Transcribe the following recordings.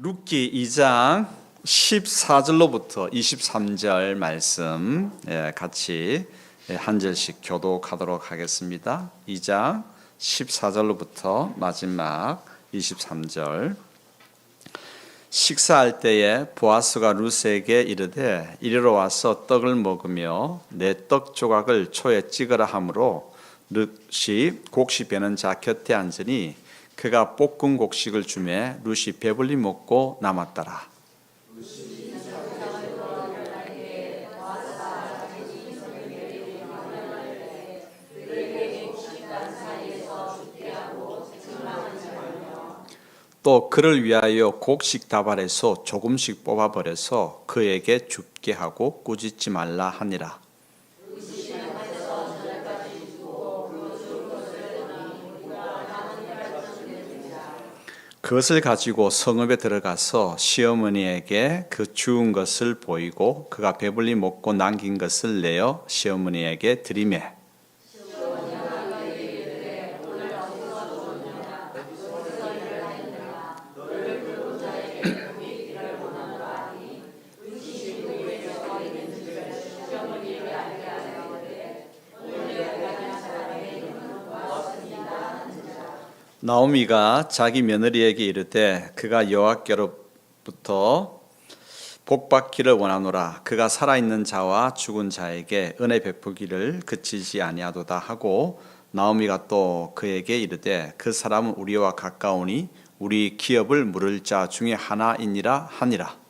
룻기 2장 14절로부터 23절 말씀 같이 한 절씩 교독하도록 하겠습니다. 2장 14절로부터 마지막 23절. 식사할 때에 보아스가 룻에게 이르되 이리로 와서 떡을 먹으며 내 떡 조각을 초에 찍으라 하므로 룻이 곡식 베는 자 곁에 앉으니 그가 볶은 곡식을 주매 룻이 배불리 먹고 남았더라. 또 그를 위하여 곡식 다발에서 조금씩 뽑아버려서 그에게 줍게 하고 꾸짖지 말라 하니라. 그것을 가지고 성읍에 들어가서 시어머니에게 그 주운 것을 보이고 그가 배불리 먹고 남긴 것을 내어 시어머니에게 드리매 나오미가 자기 며느리에게 이르되 그가 여호와께로부터 복받기를 원하노라. 그가 살아있는 자와 죽은 자에게 은혜 베푸기를 그치지 아니하도다 하고 나오미가 또 그에게 이르되 그 사람은 우리와 가까우니 우리 기업을 물을 자 중에 하나이니라 하니라.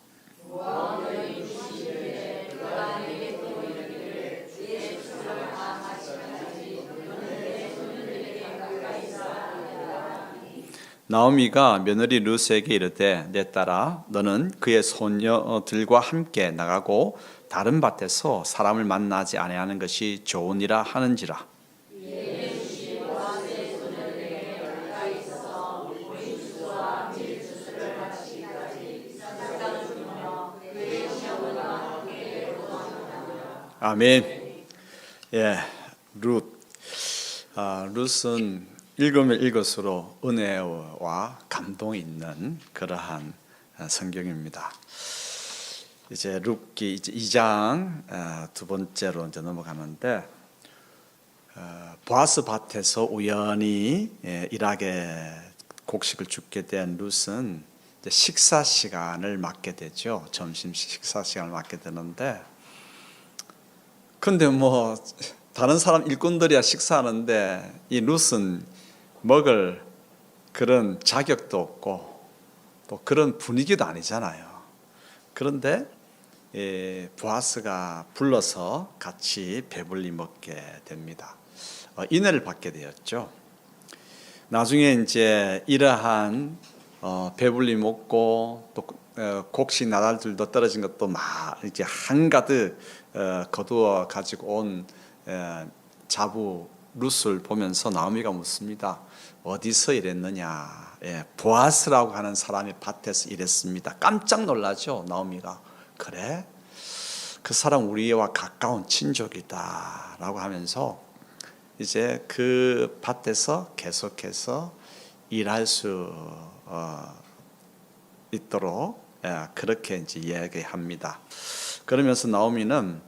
나오미가 며느리 룻에게 이르되 내 딸아 너는 그의 소녀들과 함께 나가고 다른 밭에서 사람을 만나지 아니하는 것이 좋으니라 하는지라. 아멘. 룻은 읽으면 읽을수록 은혜와 감동이 있는 그러한 성경입니다. 이제 룻기 2장 두 번째로 이제 넘어가는데 보아스 밭에서 우연히 일하게 곡식을 줍게 된 룻은 이제 식사 시간을 맡게 되죠. 점심 식사 시간을 맡게 되는데, 근데 뭐 다른 사람 일꾼들이야 식사하는데 이 룻은 먹을 그런 자격도 없고 또 그런 분위기도 아니잖아요. 그런데 보아스가 불러서 같이 배불리 먹게 됩니다. 인애를 받게 되었죠. 나중에 이제 이러한 배불리 먹고 또 곡식 나달들도 떨어진 것도 막 이제 한가득 거두어 가지고 온 자부 룻을 보면서 나오미가 묻습니다. 어디서 일했느냐? 보아스라고 하는 사람이 밭에서 일했습니다. 깜짝 놀라죠, 나오미가. 그래? 그 사람 우리와 가까운 친족이다 라고 하면서 이제 그 밭에서 계속해서 일할 수 있도록 그렇게 이제 이야기합니다. 그러면서 나오미는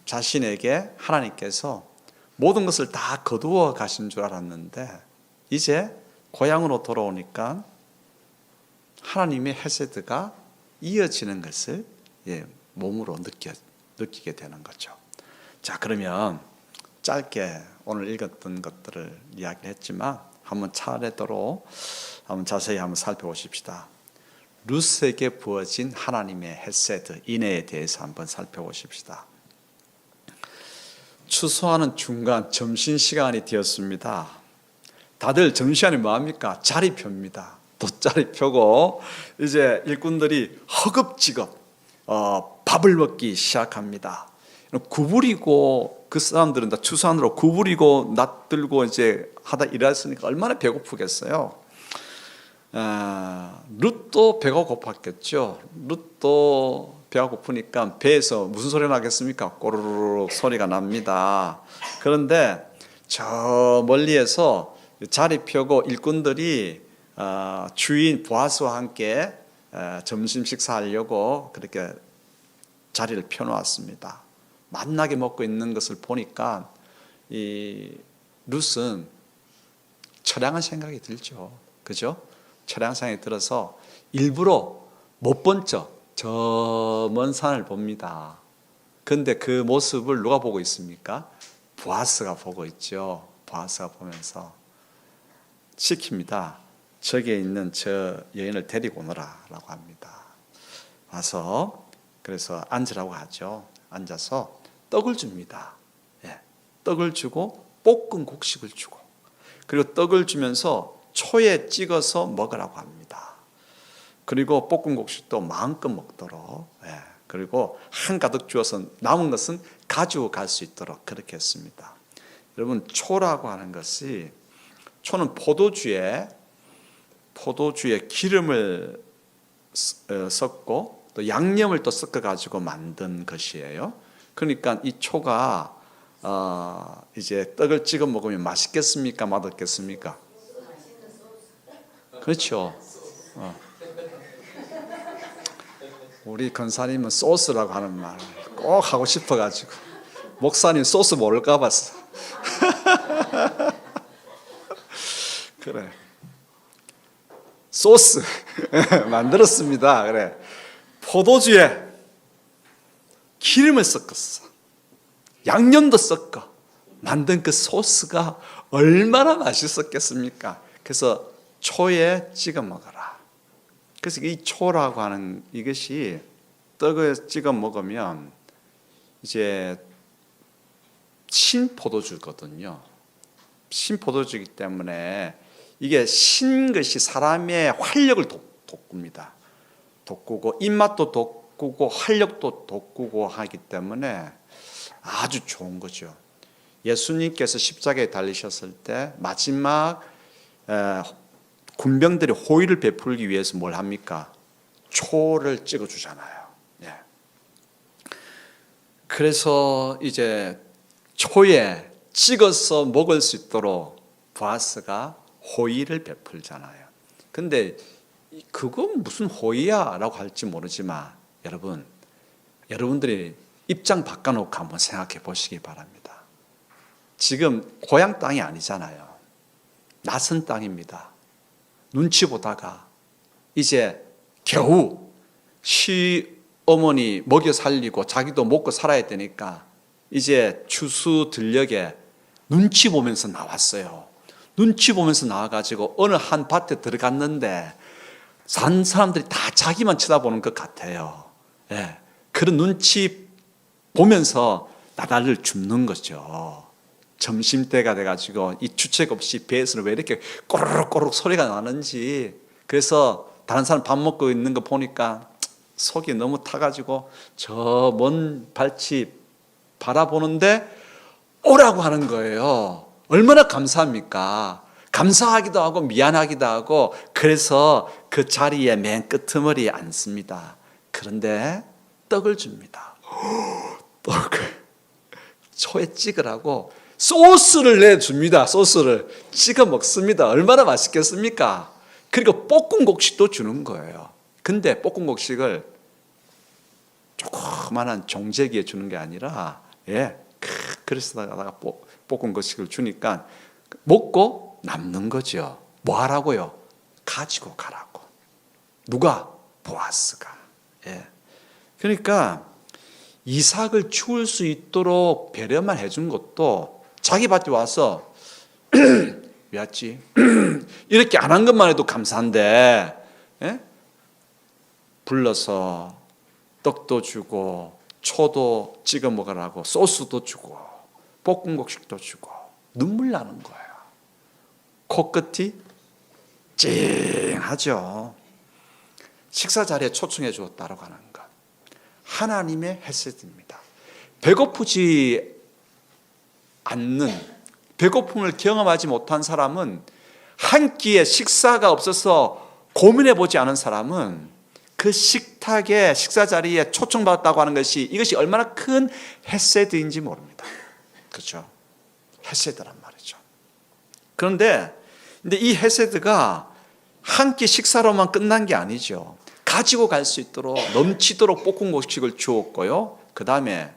자신에게 하나님께서 모든 것을 다 거두어 가신 줄 알았는데 이제 고향으로 돌아오니까 하나님의 헤세드가 이어지는 것을 몸으로 느끼게 되는 거죠. 자, 그러면 짧게 오늘 읽었던 것들을 이야기했지만 한번 차례대로 한번 자세히 한번 살펴보십시다. 룻에게 부어진 하나님의 헤세드, 인애에 대해서 한번 살펴보십시다. 추수하는 중간 점심시간이 되었습니다. 다들 점심시간이 뭐합니까? 자리 펴입니다. 돗자리 펴고 이제 일꾼들이 허겁지겁 밥을 먹기 시작합니다. 구부리고 그 사람들은 다 추수하느라 구부리고 낯들고 이제 하다 일했으니까 얼마나 배고프겠어요. 룻도 배가 고팠겠죠. 룻도 배가 고프니까 배에서 무슨 소리가 나겠습니까? 꼬르르 소리가 납니다. 그런데 저 멀리에서 자리 펴고 일꾼들이 주인 보아스와 함께 점심 식사하려고 그렇게 자리를 펴놓았습니다. 맛나게 먹고 있는 것을 보니까 이 룻은 처량한 생각이 들죠. 그죠? 처량한 생각이 들어서 일부러 못 본 척 저 먼 산을 봅니다. 그런데 그 모습을 누가 보고 있습니까? 보아스가 보고 있죠. 보아스가 보면서 시킵니다. 저기에 있는 저 여인을 데리고 오너라 라고 합니다. 와서 그래서 앉으라고 하죠. 앉아서 떡을 줍니다. 예, 떡을 주고 볶은 곡식을 주고, 그리고 떡을 주면서 초에 찍어서 먹으라고 합니다. 그리고 볶은 곡식도 마음껏 먹도록, 그리고 한가득 주어서 남은 것은 가지고 갈 수 있도록 그렇게 했습니다. 여러분, 초라고 하는 것이, 초는 포도주에 기름을 섞고 또 양념을 또 섞어 가지고 만든 것이에요. 그러니까 이 초가 이제 떡을 찍어 먹으면 맛있겠습니까? 맛없겠습니까? 그렇죠. 우리 권사님은 소스라고 하는 말 꼭 하고 싶어가지고, 목사님 소스 모를까 봤어. 그래, 소스 만들었습니다. 그래, 포도주에 기름을 섞었어, 양념도 섞어 만든 그 소스가 얼마나 맛있었겠습니까? 그래서 초에 찍어 먹어라. 그래서 이 초라고 하는 이것이 떡을 찍어 먹으면 이제 신포도주거든요. 신포도주이기 때문에 이게 신 것이 사람의 활력을 돋굽니다. 돋구고 입맛도 돋구고 활력도 돋구고 하기 때문에 아주 좋은 거죠. 예수님께서 십자가에 달리셨을 때 마지막 군병들이 호의를 베풀기 위해서 뭘 합니까? 초를 찍어주잖아요. 예. 그래서 이제 초에 찍어서 먹을 수 있도록 보아스가 호의를 베풀잖아요. 근데 그건 무슨 호의야 라고 할지 모르지만, 여러분들이 입장 바꿔놓고 한번 생각해 보시기 바랍니다. 지금 고향 땅이 아니잖아요. 낯선 땅입니다. 눈치 보다가 이제 겨우 시어머니 먹여 살리고 자기도 먹고 살아야 되니까 이제 추수 들녘에 눈치 보면서 나왔어요. 눈치 보면서 나와가지고 어느 한 밭에 들어갔는데 산 사람들이 다 자기만 쳐다보는 것 같아요. 예, 그런 눈치 보면서 나달을 줍는 거죠. 점심때가 돼가지고 이 주책 없이 배에서는 왜 이렇게 꼬르륵 소리가 나는지, 그래서 다른 사람 밥 먹고 있는 거 보니까 속이 너무 타가지고 저 먼 발치 바라보는데 오라고 하는 거예요. 얼마나 감사합니까? 감사하기도 하고 미안하기도 하고, 그래서 그 자리에 맨 끄트머리에 앉습니다. 그런데 떡을 줍니다. 떡을 초에 찍으라고 소스를 내줍니다. 소스를 찍어 먹습니다. 얼마나 맛있겠습니까? 그리고 볶은 곡식도 주는 거예요. 근데 볶은 곡식을 조그만한 종재기에 주는 게 아니라, 그릇에다가 볶은 곡식을 주니까 먹고 남는 거죠. 뭐 하라고요? 가지고 가라고. 누가? 보아스가. 그러니까 이삭을 키울 수 있도록 배려만 해준 것도, 자기 밭에 와서 왜 왔지? 이렇게 안 한 것만 해도 감사한데, 불러서 떡도 주고 초도 찍어 먹으라고 소스도 주고 볶은 곡식도 주고 눈물 나는 거예요. 코끝이 찡하죠. 식사 자리에 초청해 주었다고 하는 것, 하나님의 헤세드입니다. 배고프지 않는, 배고픔을 경험하지 못한 사람은, 한 끼의 식사가 없어서 고민해 보지 않은 사람은 그 식탁에, 식사 자리에 초청받았다고 하는 것이, 이것이 얼마나 큰 헤세드인지 모릅니다. 그렇죠? 헤세드란 말이죠. 그런데 이 헤세드가 한 끼 식사로만 끝난 게 아니죠. 가지고 갈 수 있도록 넘치도록 볶은 곡식을 주었고요. 그 다음에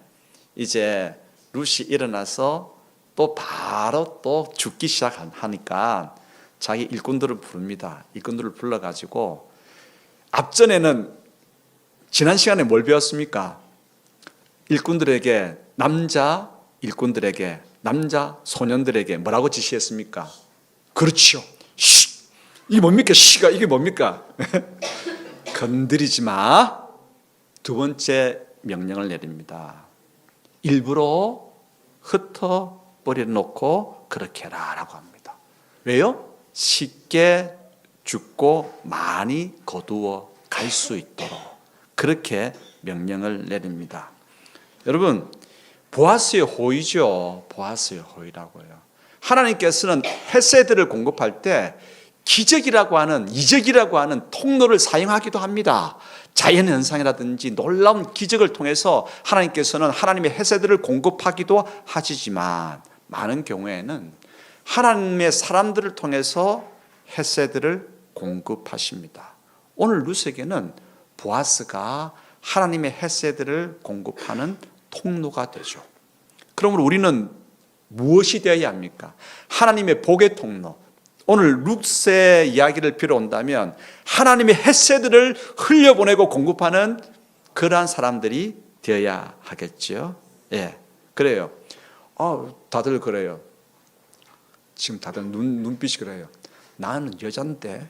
이제 룻이 일어나서 또 바로 또 죽기 시작하니까 자기 일꾼들을 부릅니다. 일꾼들을 불러가지고 앞전에는 지난 시간에 뭘 배웠습니까? 일꾼들에게 남자 일꾼들에게 남자 소년들에게 뭐라고 지시했습니까? 그렇죠. 이게 뭡니까? 시가 이게 뭡니까? 건드리지 마. 두 번째 명령을 내립니다. 일부러 흩어 버려놓고 그렇게 해라라고 합니다. 왜요? 쉽게 죽고 많이 거두어 갈 수 있도록 그렇게 명령을 내립니다. 여러분, 보아스의 호의죠. 보아스의 호의라고요. 하나님께서는 헤세드를 공급할 때 기적이라고 하는, 이적이라고 하는 통로를 사용하기도 합니다. 자연현상이라든지 놀라운 기적을 통해서 하나님께서는 하나님의 헤세드를 공급하기도 하시지만 많은 경우에는 하나님의 사람들을 통해서 헤세드를 공급하십니다. 오늘 룻에게는 보아스가 하나님의 헤세드를 공급하는 통로가 되죠. 그러므로 우리는 무엇이 되어야 합니까? 하나님의 복의 통로. 오늘 룻의 이야기를 빌어온다면 하나님의 헤세드를 흘려보내고 공급하는 그러한 사람들이 되어야 하겠죠. 예, 그래요. 다들 그래요. 지금 다들 눈빛이 그래요. 나는 여잔데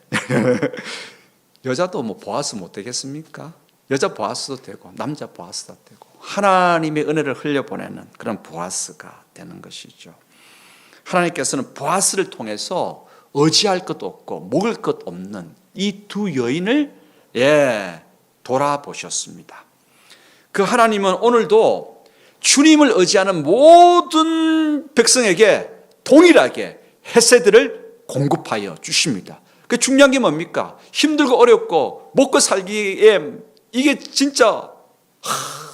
여자도 뭐 보아스 못 되겠습니까? 여자 보아스도 되고 남자 보아스도 되고 하나님의 은혜를 흘려보내는 그런 보아스가 되는 것이죠. 하나님께서는 보아스를 통해서 의지할 것도 없고 먹을 것 없는 이 두 여인을 돌아보셨습니다. 그 하나님은 오늘도 주님을 의지하는 모든 백성에게 동일하게 헤세드를 공급하여 주십니다. 그 중요한 게 뭡니까? 힘들고 어렵고 먹고 살기에 이게 진짜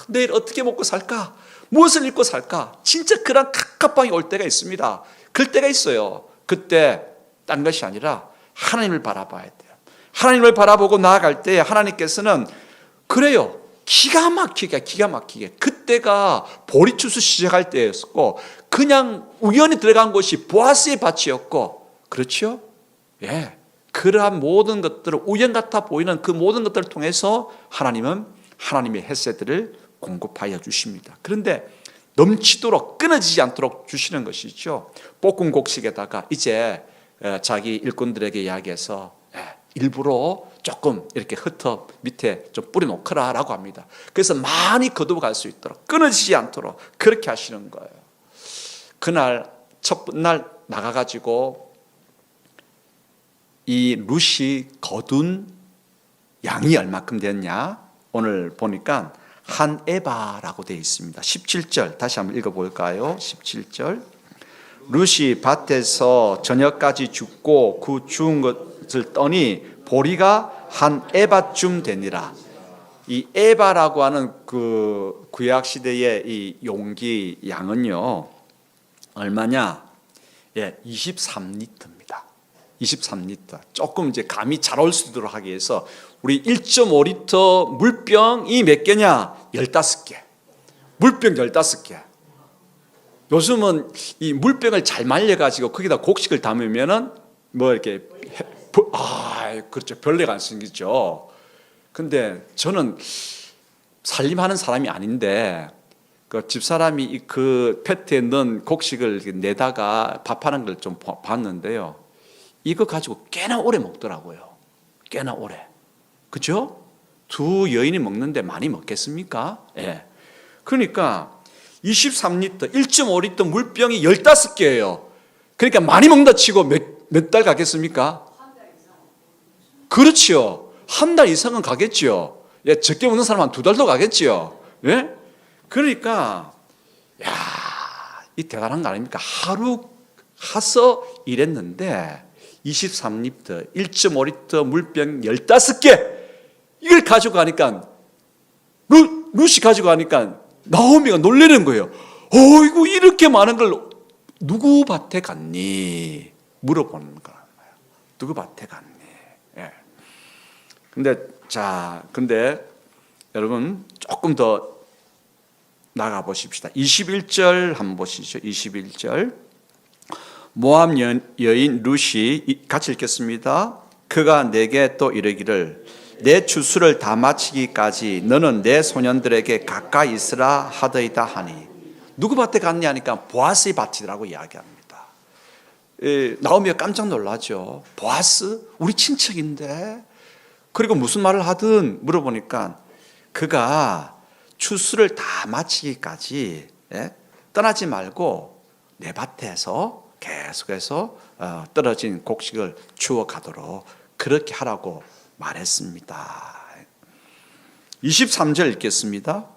내일 어떻게 먹고 살까? 무엇을 입고 살까? 진짜 그런 갑갑방이 올 때가 있습니다. 그럴 때가 있어요. 그때 딴 것이 아니라 하나님을 바라봐야 돼요. 하나님을 바라보고 나아갈 때 하나님께서는 그래요. 기가 막히게 그때가 보리추수 시작할 때였고 그냥 우연히 들어간 곳이 보아스의 밭이었고 그렇죠? 예, 그러한 모든 것들을 우연 같아 보이는 그 모든 것들을 통해서 하나님은 하나님의 헤세드를 공급하여 주십니다. 그런데 넘치도록 끊어지지 않도록 주시는 것이죠. 볶은 곡식에다가 이제 자기 일꾼들에게 이야기해서 일부러 조금 이렇게 흩어 밑에 좀 뿌려놓거라 라고 합니다. 그래서 많이 거두어 갈 수 있도록 끊어지지 않도록 그렇게 하시는 거예요. 그날 첫날 나가가지고 이 룻이 거둔 양이 얼마큼 됐냐? 오늘 보니까 한 에바라고 되어 있습니다. 17절 다시 한번 읽어볼까요? 17절 룻이 밭에서 저녁까지 죽고 그 죽은 것을 떠니 보리가 한 에바쯤 되니라. 이 에바라고 하는 그 구약 시대의 이 용기 양은요 얼마냐? 23리터입니다. 23리터. 조금 이제 감이 잘 올 수 있도록 하기 위해서 우리 1.5리터 물병이 몇 개냐? 15개. 물병 15개. 요즘은 이 물병을 잘 말려가지고 거기다 곡식을 담으면은 뭐 이렇게 그렇죠. 별내가 안 생기죠. 근데 저는 살림하는 사람이 아닌데 그 집사람이 그 페트에 넣은 곡식을 내다가 밥하는 걸 좀 봤는데요. 이거 가지고 꽤나 오래 먹더라고요. 꽤나 오래. 그죠? 두 여인이 먹는데 많이 먹겠습니까? 예. 그러니까 23리터, 1.5리터 물병이 15개예요. 그러니까 많이 먹는다 치고 몇 달 가겠습니까? 그렇죠. 한 달 이상은 가겠죠. 예, 적게 먹는 사람 한 2달도 가겠죠. 예? 그러니까 이 대단한 거 아닙니까? 하루 가서 일했는데 23리터, 1.5리터 물병 15개 이걸 가져가니까 룻이 가져가니까 나오미가 놀라는 거예요. 어이구 이렇게 많은 걸 누구 밭에 갔니? 물어보는 거예요. 누구 밭에 갔니? 예. 근데 자, 근데 여러분 조금 더 나가 보십시다. 21절 한번 보시죠. 21절. 모압 여인 룻이 같이 읽겠습니다. 그가 내게 또 이르기를 내 추수를 다 마치기까지 너는 내 소년들에게 가까이 있으라 하더이다 하니. 누구 밭에 갔냐 하니까 보아스의 밭이라고 이야기합니다. 나오미가 깜짝 놀라죠. 보아스? 우리 친척인데? 그리고 무슨 말을 하든 물어보니까 그가 추수를 다 마치기까지 떠나지 말고 내 밭에서 계속해서 떨어진 곡식을 주워 가도록 그렇게 하라고 말했습니다. 23절 읽겠습니다.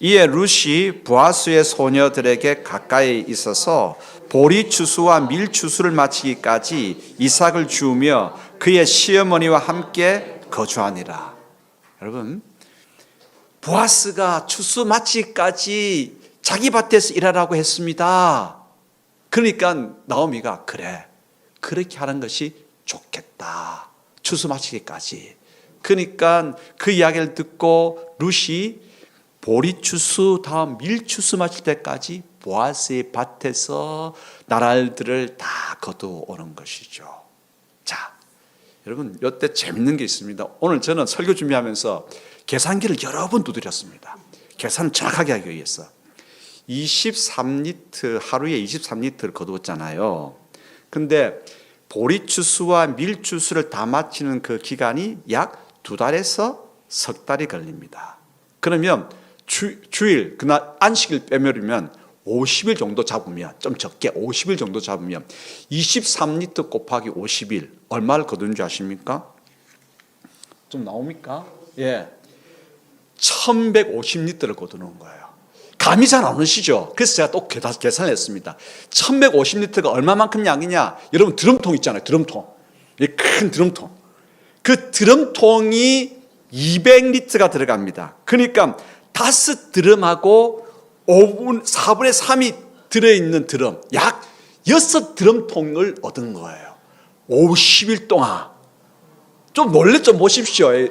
이에 룻이 보아스의 소녀들에게 가까이 있어서 보리 추수와 밀 추수를 마치기까지 이삭을 주우며 그의 시어머니와 함께 거주하니라. 여러분, 보아스가 추수 마치기까지 자기 밭에서 일하라고 했습니다. 그러니까 나오미가 그래, 그렇게 하는 것이 좋겠다. 추수 마치기까지. 그러니까 그 이야기를 듣고 룻이 보리 추수 다음 밀 추수 마칠 때까지 보아스의 밭에서 나랄들을 다 거두오는 것이죠. 자, 여러분 이때 재밌는 게 있습니다. 오늘 저는 설교 준비하면서 계산기를 여러 번 두드렸습니다. 계산을 정확하게 하기 위해서. 23리터, 하루에 23리터를 거두었잖아요. 근데 보리 추수와 밀 추수를 다 마치는 그 기간이 약 2달에서 석 달이 걸립니다. 그러면 주일, 그날 안식일 빼면 50일 정도 잡으면, 좀 적게 50일 정도 잡으면 23리터 곱하기 50일 얼마를 거두는 줄 아십니까? 좀 나옵니까? 예, 1150리터를 거두는 거예요. 감이 잘 안 오시죠? 그래서 제가 또 계산을 했습니다. 1150리터가 얼마만큼 양이냐? 여러분 드럼통 있잖아요. 드럼통. 큰 드럼통. 그 드럼통이 200리터가 들어갑니다. 그러니까 5드럼하고 4분의 3이 들어있는 드럼, 약 6드럼통을 얻은 거예요. 50일 동안. 좀 놀래 좀 보십시오. 예?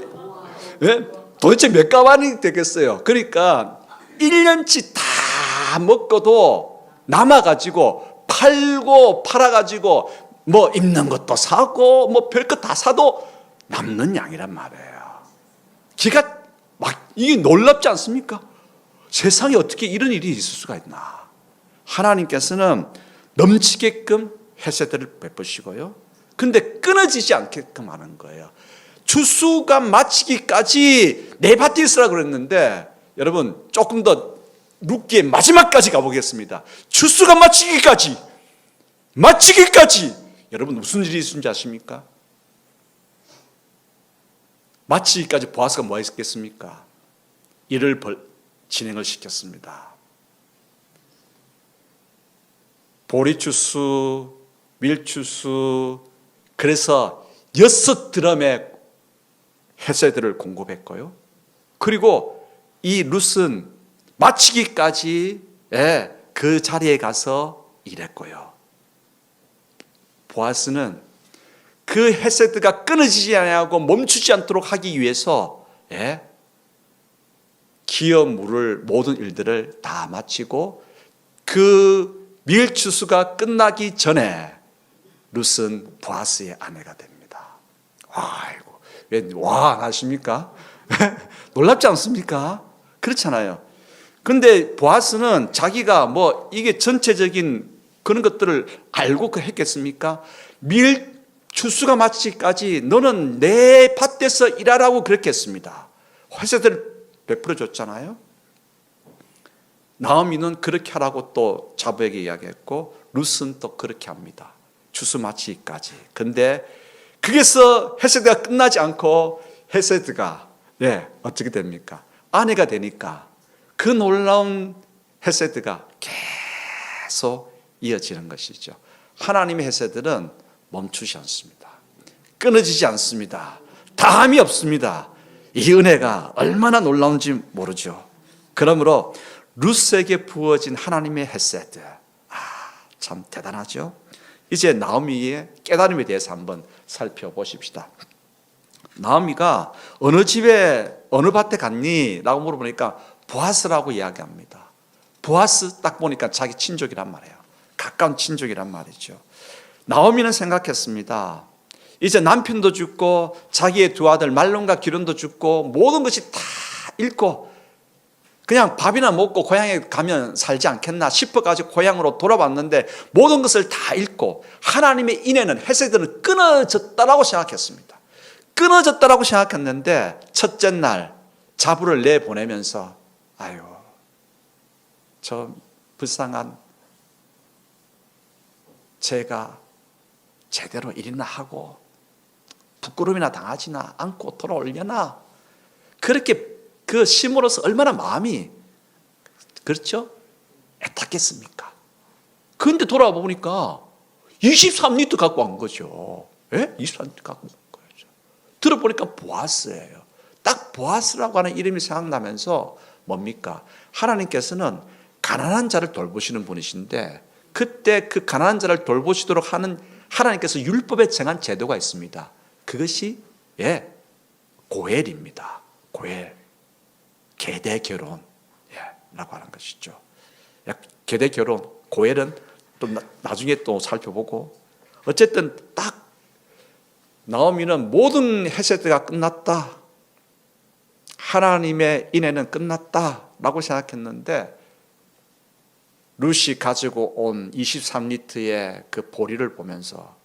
도대체 몇 가만이 되겠어요? 그러니까 1년치 다 먹고도 남아가지고 팔고 팔아가지고 뭐 입는 것도 사고 뭐 별것 다 사도 남는 양이란 말이에요. 기가 막 이게 놀랍지 않습니까? 세상에 어떻게 이런 일이 있을 수가 있나? 하나님께서는 넘치게끔 헤세드를 베푸시고요. 근데 끊어지지 않게끔 하는 거예요. 추수가 마치기까지 내 밭에 있으라고 그랬는데 여러분 조금 더 룻기의 마지막까지 가보겠습니다. 추수가 마치기까지 여러분 무슨 일이 있는지 아십니까? 마치기까지 보아스가 뭐 했겠습니까? 일을 진행을 시켰습니다. 보리추수, 밀추수, 그래서 6드럼의 헤세드를 공급했고요. 그리고 이 룻은 마치기까지 그 자리에 가서 일했고요. 보아스는 그 헤세드가 끊어지지 않고 멈추지 않도록 하기 위해서 기업 물을 모든 일들을 다 마치고 그 밀추수가 끝나기 전에 룻은 보아스의 아내가 됩니다. 아이고, 왜 와 하십니까? 놀랍지 않습니까? 그렇잖아요. 근데 보아스는 자기가 뭐 이게 전체적인 그런 것들을 알고 했겠습니까? 밀 추수가 마치기까지 너는 내 밭에서 일하라고 그렇게 했습니다. 회세들을 베풀어 줬잖아요. 나오미는 그렇게 하라고 또 자부에게 이야기했고 룻은 또 그렇게 합니다. 추수 마치기까지. 근데 거기서 헤세드가 끝나지 않고 헤세드가 어떻게 됩니까? 아내가 되니까 그 놀라운 헤세드가 계속 이어지는 것이죠. 하나님의 헤세드는 멈추지 않습니다. 끊어지지 않습니다. 다함이 없습니다. 이 은혜가 얼마나 놀라운지 모르죠. 그러므로 룻에게 부어진 하나님의 헤세드, 참 대단하죠. 이제 나오미의 깨달음에 대해서 한번 살펴보십시다. 나오미가 어느 집에 어느 밭에 갔니? 라고 물어보니까 보아스라고 이야기합니다. 보아스 딱 보니까 자기 친족이란 말이에요. 가까운 친족이란 말이죠. 나오미는 생각했습니다. 이제 남편도 죽고 자기의 두 아들 말론과 기론도 죽고 모든 것이 다 잃고 그냥 밥이나 먹고 고향에 가면 살지 않겠나 싶어가지고 고향으로 돌아왔는데 모든 것을 다 잃고 하나님의 인애는 헤세드는 끊어졌다라고 생각했습니다. 끊어졌다라고 생각했는데 첫째 날 자부를 내보내면서 아유 저 불쌍한 제가 제대로 일이나 하고 부끄러움이나 당하지나 않고 돌아오려나 그렇게 그 심으로서 얼마나 마음이 그렇죠? 애탔겠습니까? 그런데 돌아와 보니까 23리터 갖고 온 거죠. 예? 23리터 갖고 온 거죠. 들어보니까 보아스예요. 딱 보아스라고 하는 이름이 생각나면서 뭡니까? 하나님께서는 가난한 자를 돌보시는 분이신데 그때 그 가난한 자를 돌보시도록 하는 하나님께서 율법에 정한 제도가 있습니다. 그것이 고엘입니다. 고엘. 계대 결혼 라고 하는 것이죠. 계대 결혼, 고엘은 또 나중에 또 살펴보고 어쨌든 딱 나오미는 모든 헤세드가 끝났다. 하나님의 인애는 끝났다라고 생각했는데 룻이 가지고 온 23리터의 그 보리를 보면서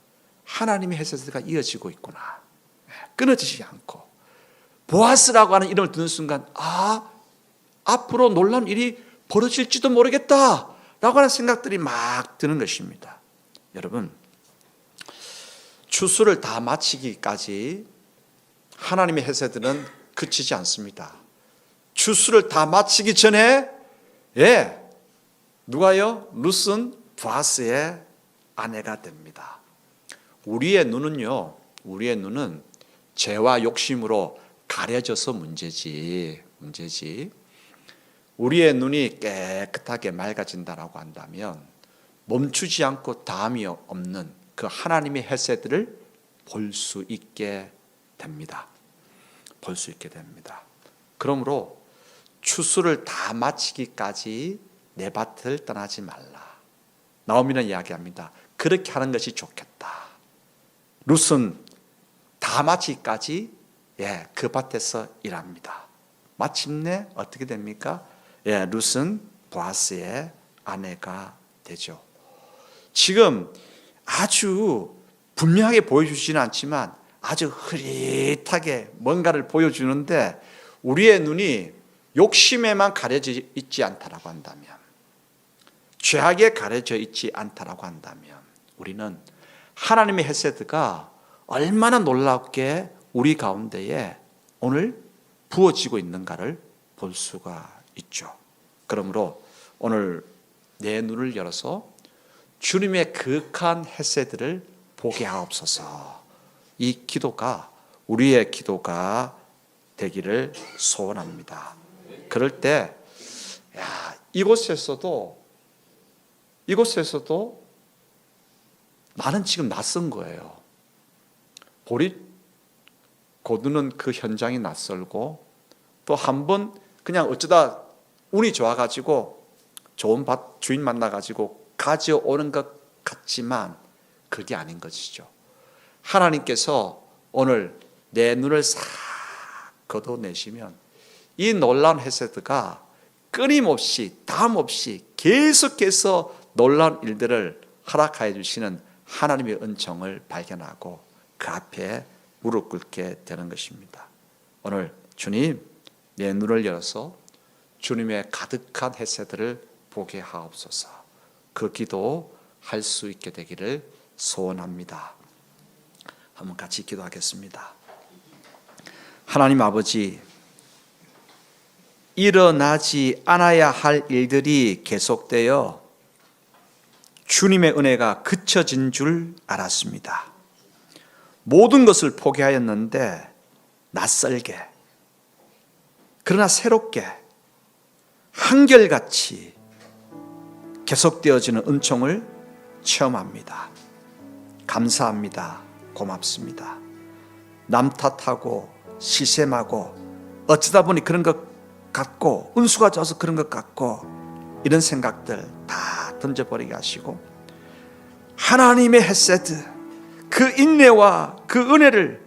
하나님의 헤세드가 이어지고 있구나. 끊어지지 않고 보아스라고 하는 이름을 듣는 순간 앞으로 놀라운 일이 벌어질지도 모르겠다라고 하는 생각들이 막 드는 것입니다. 여러분 추수를 다 마치기까지 하나님의 헤세드는 그치지 않습니다. 추수를 다 마치기 전에 누가요? 룻은 보아스의 아내가 됩니다. 우리의 눈은 죄와 욕심으로 가려져서 문제지. 우리의 눈이 깨끗하게 맑아진다라고 한다면 멈추지 않고 다함이 없는 그 하나님의 헤세드를 볼 수 있게 됩니다. 볼 수 있게 됩니다. 그러므로 추수를 다 마치기까지 내 밭을 떠나지 말라. 나오미는 이야기합니다. 그렇게 하는 것이 좋겠다. 룻은 다 마치기까지 그 밭에서 일합니다. 마침내 어떻게 됩니까? 룻은 보아스의 아내가 되죠. 지금 아주 분명하게 보여주지는 않지만 아주 흐릿하게 뭔가를 보여주는데 우리의 눈이 욕심에만 가려져 있지 않다라고 한다면 죄악에 가려져 있지 않다라고 한다면 우리는 하나님의 헤세드가 얼마나 놀랍게 우리 가운데에 오늘 부어지고 있는가를 볼 수가 있죠. 그러므로 오늘 내 눈을 열어서 주님의 그윽한 헤세드를 보게 하옵소서. 이 기도가 우리의 기도가 되기를 소원합니다. 그럴 때 이곳에서도 나는 지금 낯선 거예요. 보리 거두는 그 현장이 낯설고 또 한 번 그냥 어쩌다 운이 좋아가지고 좋은 밭 주인 만나가지고 가져오는 것 같지만 그게 아닌 것이죠. 하나님께서 오늘 내 눈을 싹 걷어내시면 이 놀라운 헤세드가 끊임없이 다음없이 계속해서 놀라운 일들을 허락하여 주시는 하나님의 은총을 발견하고 그 앞에 무릎 꿇게 되는 것입니다. 오늘 주님 내 눈을 열어서 주님의 가득한 헤세드를 보게 하옵소서. 그 기도 할 수 있게 되기를 소원합니다. 한번 같이 기도하겠습니다. 하나님 아버지, 일어나지 않아야 할 일들이 계속되어 주님의 은혜가 그쳐진 줄 알았습니다. 모든 것을 포기하였는데 낯설게 그러나 새롭게 한결같이 계속되어지는 은총을 체험합니다. 감사합니다. 고맙습니다. 남 탓하고 시샘하고 어쩌다 보니 그런 것 같고 운수가 좋아서 그런 것 같고 이런 생각들 다 던져버리게 하시고 하나님의 헤세드, 그 인내와 그 은혜를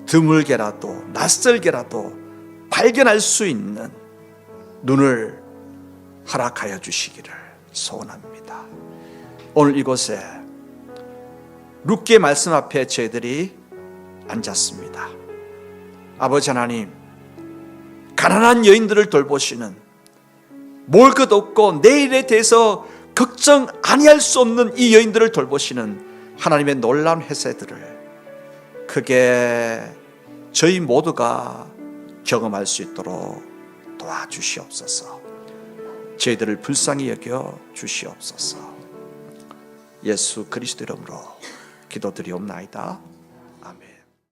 드물게라도 낯설게라도 발견할 수 있는 눈을 허락하여 주시기를 소원합니다. 오늘 이곳에 룻기의 말씀 앞에 저희들이 앉았습니다. 아버지 하나님, 가난한 여인들을 돌보시는, 먹을 것 없고 내일에 대해서 걱정 아니할 수 없는 이 여인들을 돌보시는 하나님의 놀라운 헤세드를 크게 저희 모두가 경험할 수 있도록 도와주시옵소서. 저희들을 불쌍히 여겨 주시옵소서. 예수 그리스도 이름으로 기도드리옵나이다.